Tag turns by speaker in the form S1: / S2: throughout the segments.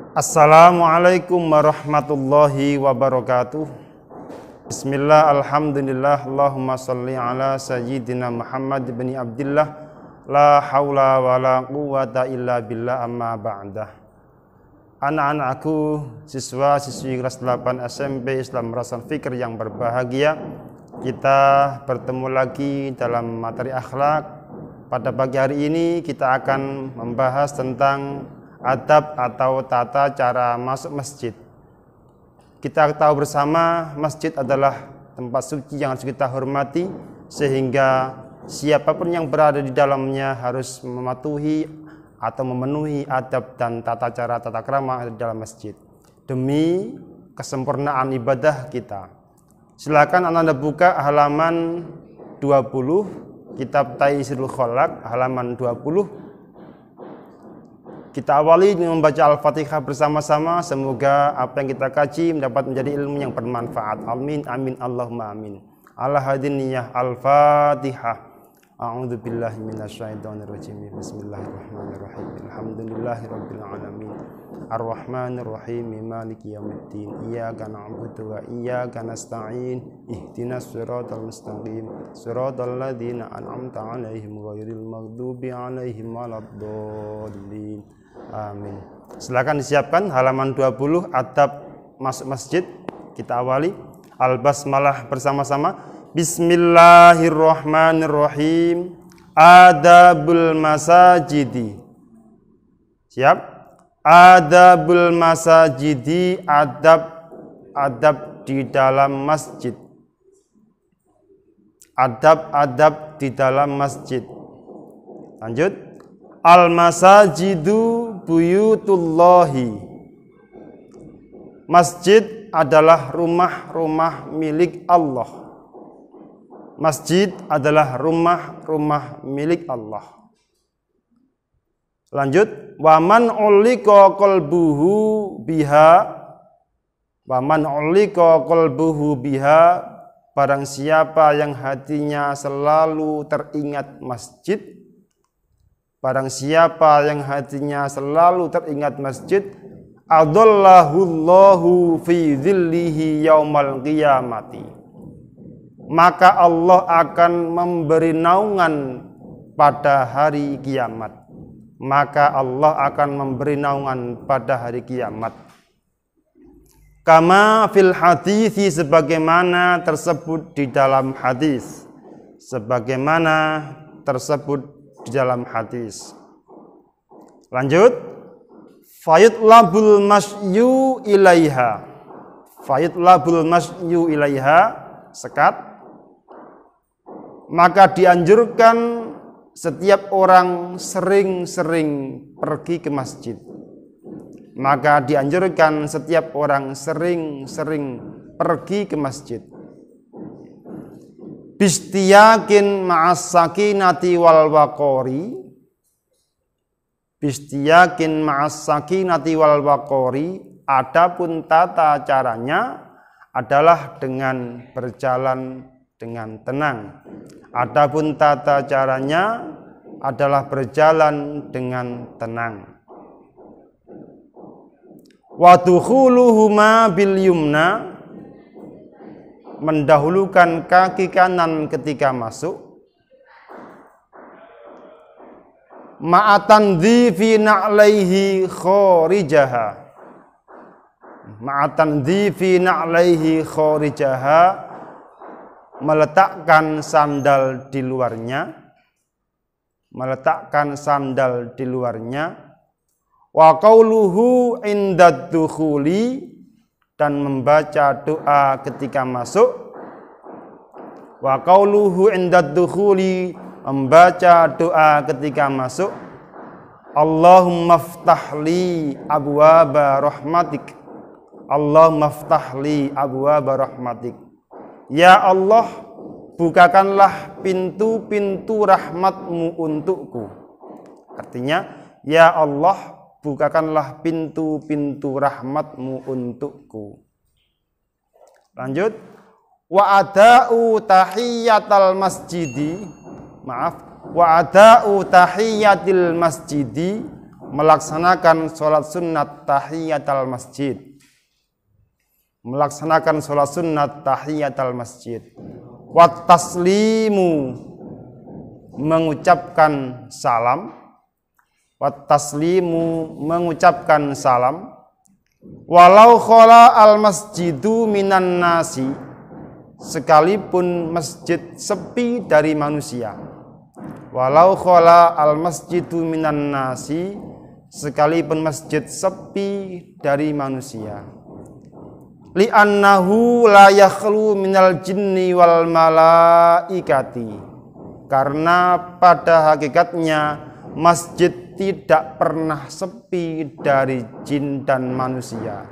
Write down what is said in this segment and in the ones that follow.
S1: Assalamualaikum warahmatullahi wabarakatuh. Bismillah, alhamdulillah, Allahumma salli ala sayyidina Muhammad bin Abdillah. La hawla wa la quwwata illa billah, amma ba'dah. Anak-anakku, siswa-siswi kelas 8 SMP Islam Rasul Fikr yang berbahagia, kita bertemu lagi dalam materi akhlak. Pada pagi hari ini kita akan membahas tentang adab atau tata cara masuk masjid. Kita tahu bersama masjid adalah tempat suci yang harus kita hormati, sehingga siapapun yang berada di dalamnya harus mematuhi atau memenuhi adab dan tata cara tata krama di dalam masjid demi kesempurnaan ibadah kita. Silakan Anda buka halaman 20 kitab Taysirul Khalaq, halaman 20. Kita awali dengan membaca Al-Fatihah bersama-sama. Semoga apa yang kita kaji mendapat menjadi ilmu yang bermanfaat. Amin, amin, Allahumma amin. Ala hadiniyah Al-Fatihah. A'udzu billahi minasyaitonir rajim. Bismillahirrahmanirrahim. Alhamdulillahirabbil alamin. Ar-Rahmanir Rahim. Maliki yaumiddin. Iyyaka na'budu wa iyyaka nasta'in. Ihdinas siratal mustaqim. Siratal ladzina an'amta 'alaihim ghairil maghdubi 'alaihim waladdallin. Amin. Silakan disiapkan halaman 20 adab masuk masjid. Kita awali Al-Basmalah bersama-sama. Bismillahirrahmanirrahim. Adabul masajidi. Siap? Adabul masajidi, adab di dalam masjid. Adab di dalam masjid. Lanjut. Al-masajidu buyutullahi. Masjid adalah rumah-rumah milik Allah. Masjid adalah rumah-rumah milik Allah. Lanjut. Waman ulika qalbuhu biha. Waman ulika qalbuhu biha. Barang siapa yang hatinya selalu teringat masjid. Barang siapa yang hatinya selalu teringat masjid, adallahullahu fi dhillihi yaumal qiyamati. Maka Allah akan memberi naungan pada hari kiamat. Maka Allah akan memberi naungan pada hari kiamat. Kama fil hadithi, sebagaimana tersebut di dalam hadis. Sebagaimana tersebut di dalam hadis. Lanjut. Fayutlabul masyu ilaiha. Fayutlabul masyu ilaiha. Sekat. Maka dianjurkan setiap orang sering-sering pergi ke masjid. Maka dianjurkan setiap orang sering-sering pergi ke masjid. Bistiyakin ma'as sakinati wal waqori. Bistiyakin ma'as sakinati wal waqori. Adapun tata caranya adalah dengan berjalan dengan tenang. Adapun tata caranya adalah berjalan dengan tenang. Wa dukhuluhuma bil yumna. Mendahulukan kaki kanan ketika masuk. Ma'atan dhifi na'laihi khorijaha. Ma'atan dhifi na'laihi khorijaha. Meletakkan sandal di luarnya. Meletakkan sandal di luarnya. Wa qauluhu indad dukhuli. Dan membaca doa ketika masuk. Wa qauluhu indad dukhuli, membaca doa ketika masuk. Allahumma ftahli abwaba rahmatik. Allahumma ftahli abwaba rahmatik. Ya Allah, bukakanlah pintu-pintu rahmatmu untukku. Artinya, ya Allah, bukakanlah pintu-pintu rahmatmu untukku. Lanjut. Wa ada'u tahiyyatal masjidi. Wa ada'u tahiyyatil masjidi melaksanakan sholat sunnat tahiyatul masjid. Melaksanakan sholat sunnat tahiyatul masjid. Wat taslimu, mengucapkan salam. Wat taslimu, mengucapkan salam. Walau khala al masjidu minan nasi, sekalipun masjid sepi dari manusia. Walau khala al masjidu minan nasi, sekalipun masjid sepi dari manusia. Li'annahu la yakhlu minal jinni wal malaikati, karena pada hakikatnya masjid tidak pernah sepi dari jin dan manusia.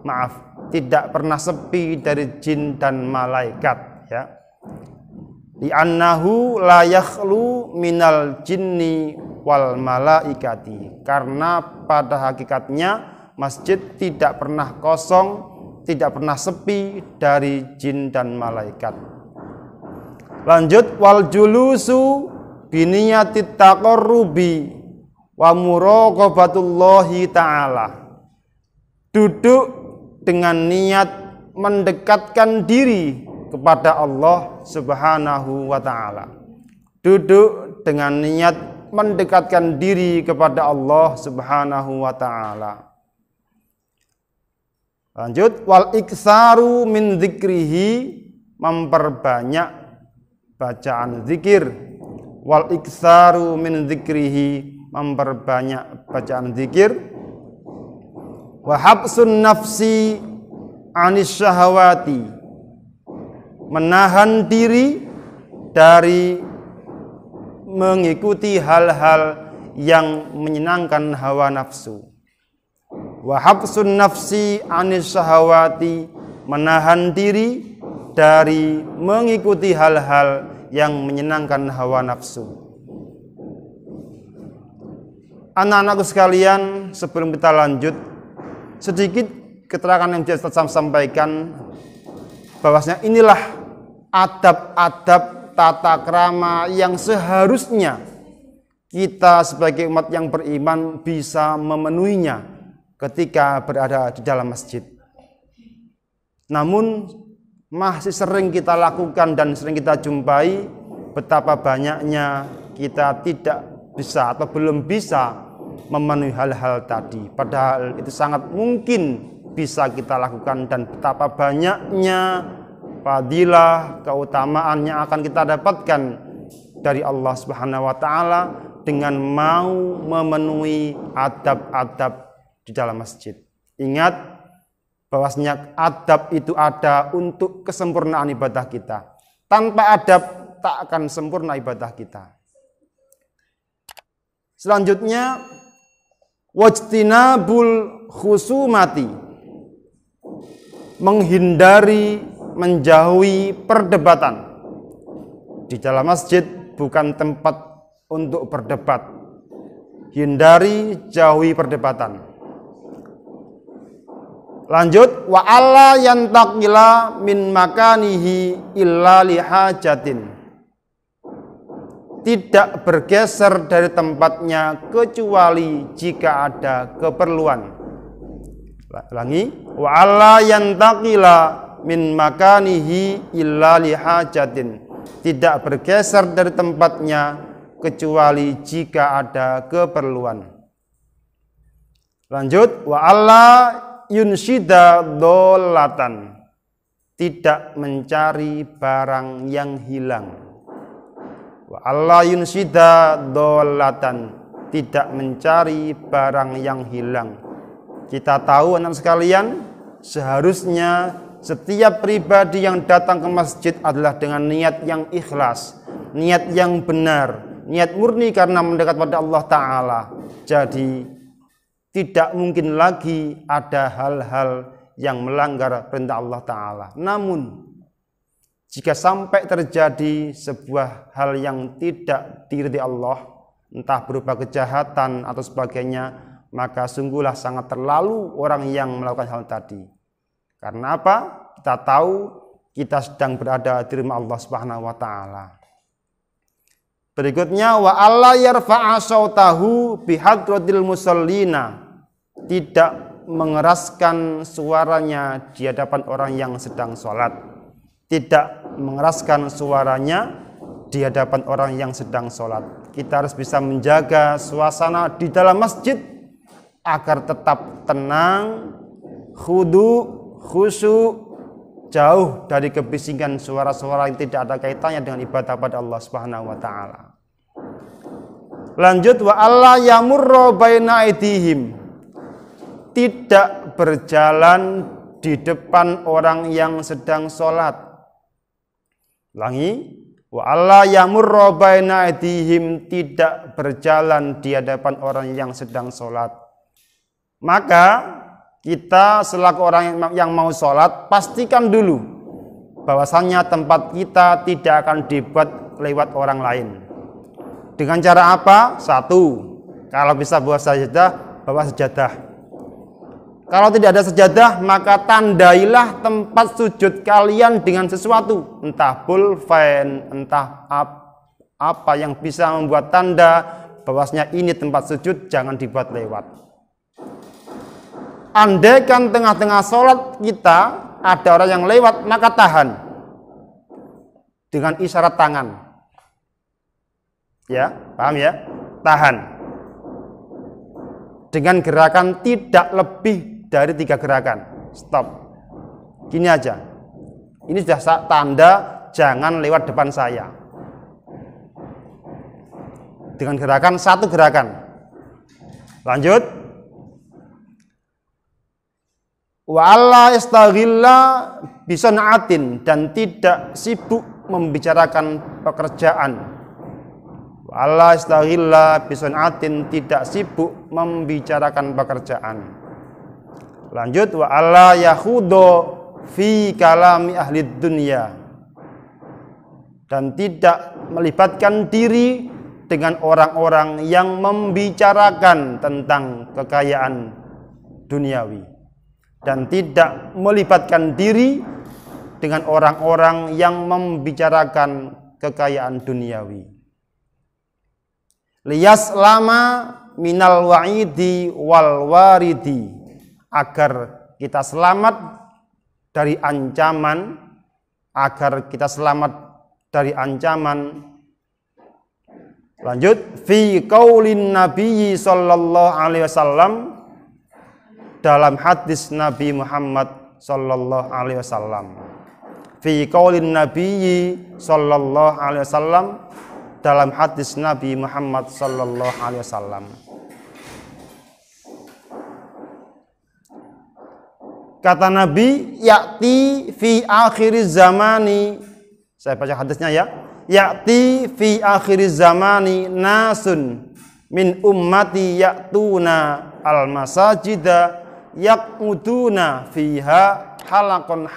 S1: Maaf, tidak pernah sepi dari jin dan malaikat, ya. Li'annahu la yakhlu minal jinni wal malaikati, karena pada hakikatnya masjid tidak pernah kosong, tidak pernah sepi dari jin dan malaikat. Lanjut, wal julusu biniyatit taqarrubi wa muraqabatullahi ta'ala. Duduk dengan niat mendekatkan diri kepada Allah Subhanahu wa ta'ala. Duduk dengan niat mendekatkan diri kepada Allah Subhanahu wa ta'ala. Lanjut, wal iksaru min dzikrihi, memperbanyak bacaan zikir. Wal iksaru min dzikrihi, memperbanyak bacaan zikir. Wa habsun nafsi anis syahawati, menahan diri dari mengikuti hal-hal yang menyenangkan hawa nafsu. Wa habsun nafsi anis syahawati, menahan diri dari mengikuti hal-hal yang menyenangkan hawa nafsu. Anak-anakku sekalian, sebelum kita lanjut, sedikit keterangan yang saya sampaikan, bahwasanya inilah adab-adab tata krama yang seharusnya kita sebagai umat yang beriman bisa memenuhinya ketika berada di dalam masjid. Namun masih sering kita lakukan dan sering kita jumpai betapa banyaknya kita tidak bisa atau belum bisa memenuhi hal-hal tadi, padahal itu sangat mungkin bisa kita lakukan, dan betapa banyaknya fadilah, keutamaan yang akan kita dapatkan dari Allah Subhanahu wa ta'ala dengan mau memenuhi adab-adab di dalam masjid. Ingat bahwasanya adab itu ada untuk kesempurnaan ibadah kita. Tanpa adab tak akan sempurna ibadah kita. Selanjutnya, wajtinabul khusumati, menghindari, menjauhi perdebatan. Di dalam masjid bukan tempat untuk berdebat. Hindari, jauhi perdebatan. Lanjut, wa alla yantaqila min makanihi illa lihajatin, tidak bergeser dari tempatnya kecuali jika ada keperluan. Ulangi, wa alla yantaqila min makanihi illa lihajatin, tidak bergeser dari tempatnya kecuali jika ada keperluan. Lanjut, wa alla yunshida dolatan, tidak mencari barang yang hilang. Wa alla yunshida dolatan, tidak mencari barang yang hilang. Kita tahu anak sekalian, seharusnya setiap pribadi yang datang ke masjid adalah dengan niat yang ikhlas, niat yang benar, niat murni karena mendekat pada Allah Ta'ala. Jadi tidak mungkin lagi ada hal-hal yang melanggar perintah Allah Ta'ala. Namun jika sampai terjadi sebuah hal yang tidak diridhai Allah, entah berupa kejahatan atau sebagainya, maka sungguhlah sangat terlalu orang yang melakukan hal tadi. Karena apa? Kita tahu kita sedang berada di rumah Allah Subhanahu wa ta'ala. Berikutnya wa alla yarfa'a sautahu bihadratil musallina, tidak mengeraskan suaranya di hadapan orang yang sedang sholat. Tidak mengeraskan suaranya di hadapan orang yang sedang sholat. Kita harus bisa menjaga suasana di dalam masjid agar tetap tenang, khusyuk, jauh dari kebisingan suara-suara yang tidak ada kaitannya dengan ibadah pada Allah Subhanahu wa taala. Lanjut, wa alla yamurra baina aidihim, tidak berjalan di depan orang yang sedang sholat. Ulangi, wa alla yamurra baina aidihim, tidak berjalan di hadapan orang yang sedang sholat. Maka kita selaku orang yang mau sholat, pastikan dulu bahwasannya tempat kita tidak akan dibuat lewat orang lain. Dengan cara apa? Satu, kalau bisa bawa sejadah. Kalau tidak ada sejadah, maka tandailah tempat sujud kalian dengan sesuatu, entah pulpen, entah apa yang bisa membuat tanda bahwasanya ini tempat sujud, jangan dibuat lewat. Andaikan tengah-tengah sholat kita ada orang yang lewat, maka tahan dengan isyarat tangan. Ya, paham ya? Tahan dengan gerakan tidak lebih dari 3 gerakan. Stop. Gini aja. Ini sudah tanda jangan lewat depan saya. Dengan gerakan 1 gerakan. Lanjut. Wa alla yastaghilla bisanaatin, dan tidak sibuk membicarakan pekerjaan. Wa alla yastaghilla bisanaatin, tidak sibuk membicarakan pekerjaan. Lanjut, wa alla yakhudhu fi kalami ahli dunya, dan tidak melibatkan diri dengan orang-orang yang membicarakan tentang kekayaan duniawi, dan tidak melibatkan diri dengan orang-orang yang membicarakan kekayaan duniawi. Liyas lama minal wa'idi wal waridi, agar kita selamat dari ancaman, Lanjut, fi qaulin nabiyyi sallallahu alaihi wasallam, dalam hadis Nabi Muhammad sallallahu alaihi wasallam. Fi qaulin nabiyyi sallallahu alaihi wasallam, dalam hadis Nabi Muhammad sallallahu alaihi wasallam. Kata Nabi, ya'ti fi akhiriz zamani, saya baca hadisnya ya. Ya'ti fi akhiriz zamani nasun min ummati ya'tuna al-masajida yaquduna fiha halakon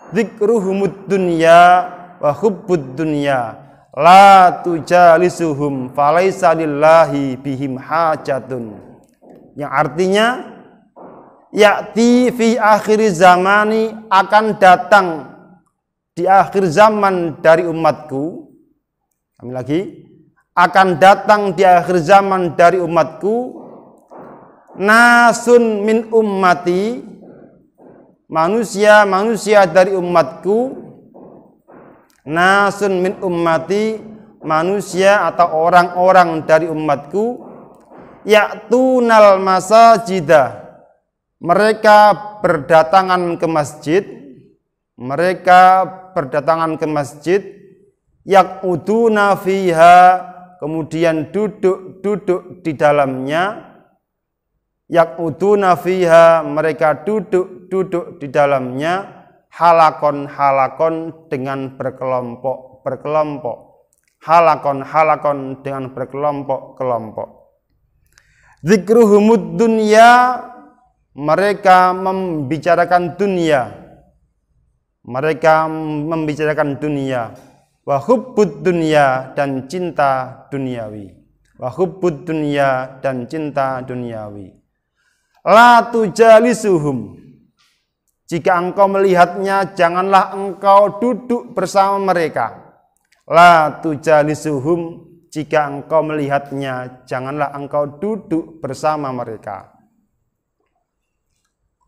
S1: dzikruhumud dunya wa hubbud dunya la tujalisuhum falaisa lillahi bihim hajatun. Yang artinya, ya'ti fi akhir zamani, akan datang di akhir zaman dari umatku. Kami lagi, akan datang di akhir zaman dari umatku nasun min ummati, manusia dari umatku. Nasun min ummati, manusia atau orang-orang dari umatku. Ya'tunal masajidah, mereka berdatangan ke masjid. Yaquduna fiha, kemudian duduk di dalamnya. Yaquduna fiha, mereka duduk di dalamnya. Halakon dengan berkelompok. Halakon dengan berkelompok. Dzikruhumud dunya, mereka membicarakan dunia. Wa hubbud dunya, dan cinta duniawi. La tujalisuhum, jika engkau melihatnya, janganlah engkau duduk bersama mereka. La tujalisuhum, jika engkau melihatnya, janganlah engkau duduk bersama mereka.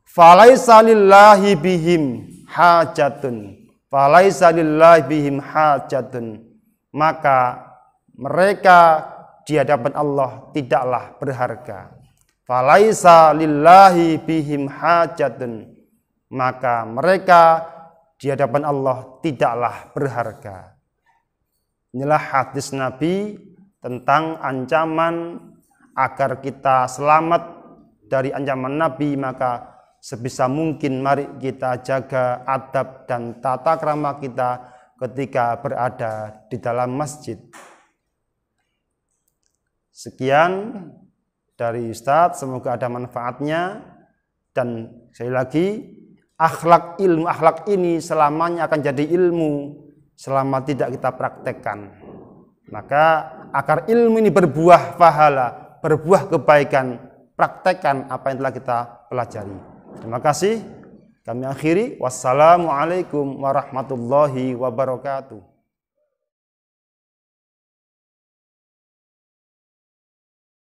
S1: Falaisa lillahi bihim hajatun. Falaisa lillahi bihim hajatun. Maka mereka di hadapan Allah tidaklah berharga. Falaisa lillahi bihim hajatun. Maka mereka di hadapan Allah tidaklah berharga. Inilah hadis Nabi tentang ancaman agar kita selamat dari ancaman Nabi, maka sebisa mungkin mari kita jaga adab dan tata krama kita ketika berada di dalam masjid. Sekian dari Ustadz, semoga ada manfaatnya. Dan sekali lagi, ilmu akhlak ini selamanya akan jadi ilmu selama tidak kita praktekkan. Maka agar ilmu ini berbuah pahala, berbuah kebaikan, praktekkan apa yang telah kita pelajari. Terima kasih. Kami akhiri. Wassalamualaikum warahmatullahi wabarakatuh.